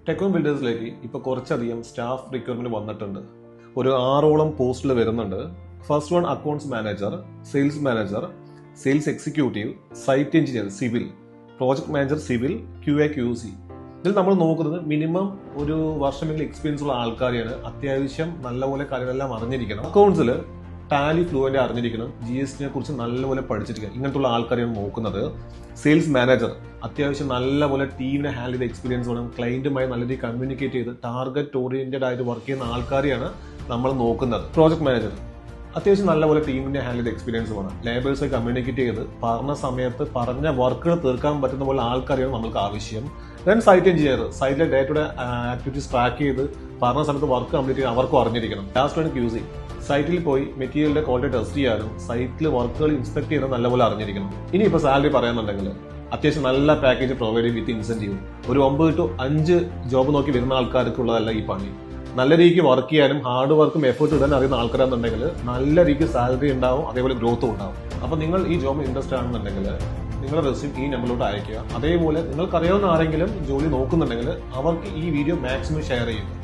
Techno ബിൽഡേഴ്സിലേക്ക് ഇപ്പോൾ കുറച്ചധികം staff requirement വന്നിട്ടുണ്ട്. ഒരു 6ഓളം പോസ്റ്റിൽ വരുന്നുണ്ട്. First one accounts manager, sales executive, site engineer civil, project manager civil, QA/QC. ഇതിൽ നമ്മൾ നോക്കുന്നത് മിനിമം ഒരു വർഷമെങ്കിലും എക്സ്പീരിയൻസ് ഉള്ള ആൾക്കാരെയാണ്. അത്യാവശ്യം നല്ലപോലെ കാര്യങ്ങളെല്ലാം അറിഞ്ഞിരിക്കണം. അക്കൗണ്ട്സിൽ ടാലി ഫ്ലുവന്റ് അറിഞ്ഞിരിക്കണം, GST കുറിച്ച് നല്ലപോലെ പഠിച്ചിരിക്കണം. ഇങ്ങനത്തുള്ള ആൾക്കാരെയാണ് നോക്കുന്നത്. സെയിൽസ് മാനേജർ അത്യാവശ്യം നല്ലപോലെ ടീമിനെ ഹാൻഡിൽ ചെയ്ത എക്സ്പീരിയൻസ് വേണം. ക്ലയന്റുമായി നല്ല രീതിയിൽ കമ്മ്യൂണിക്കേറ്റ് ചെയ്ത് ടാർഗറ്റ് ഓറിയന്റഡ് ആയിട്ട് വർക്ക് ചെയ്യുന്ന ആൾക്കാരെയാണ് നമ്മൾ നോക്കുന്നത്. പ്രോജക്ട് മാനേജർ അത്യാവശ്യം നല്ലപോലെ ടീമിനെ ഹാൻഡിൽ ചെയ്ത എക്സ്പീരിയൻസ് വേണം. ലേബേഴ്സുമായി കമ്മ്യൂണിക്കേറ്റ് ചെയ്ത് പറഞ്ഞ സമയത്ത് പറഞ്ഞ വർക്കുകൾ തീർക്കാൻ പറ്റുന്ന പോലെ ആൾക്കാരെയാണ് നമുക്ക് ആവശ്യം. ദെൻ സൈറ്റ് എഞ്ചിനീയർ സൈറ്റിലെ day to day activities track ചെയ്ത് പറഞ്ഞ സമയത്ത് വർക്ക് കംപ്ലീറ്റ് ചെയ്യാൻ അവർക്കും അറിഞ്ഞിരിക്കണം. ലാസ്റ്റ് ആണ് QC. സൈറ്റിൽ പോയി മെറ്റീരിയലിന്റെ ക്വാളിറ്റി ടെസ്റ്റ് ചെയ്യാനും സൈറ്റിൽ വർക്കുകൾ ഇൻസ്പെക്ട് ചെയ്യാനും നല്ലപോലെ അറിഞ്ഞിരിക്കണം. ഇനിയിപ്പോൾ സാലറി പറയാന്നുണ്ടെങ്കിൽ അത്യാവശ്യം നല്ല പാക്കേജ് പ്രൊവൈഡ് ചെയ്യും വിത്ത് ഇൻസെന്റീവ്. ഒരു 9 to 5 ജോബ് നോക്കി വരുന്ന ആൾക്കാർക്കുള്ളതല്ല ഈ പണി. നല്ല രീതിക്ക് വർക്ക് ചെയ്യാനും ഹാർഡ് വർക്കും എഫേർട്ട് ഇടാൻ അറിയുന്ന ആൾക്കാരാണെന്നുണ്ടെങ്കിൽ നല്ല രീതിക്ക് സാലറി ഉണ്ടാവും, അതേപോലെ ഗ്രോത്തും ഉണ്ടാവും. അപ്പോൾ നിങ്ങൾ ഈ ജോബ് ഇൻട്രസ്റ്റ് ആണെന്നുണ്ടെങ്കിൽ നിങ്ങളുടെ റെസ്യൂം ഈ നമ്പറിലോട്ട് അയക്കുക. അതേപോലെ നിങ്ങൾക്കറിയാവുന്ന ആരെങ്കിലും ജോലി നോക്കുന്നുണ്ടെങ്കിൽ അവർക്ക് ഈ വീഡിയോ മാക്സിമം ഷെയർ ചെയ്യുക.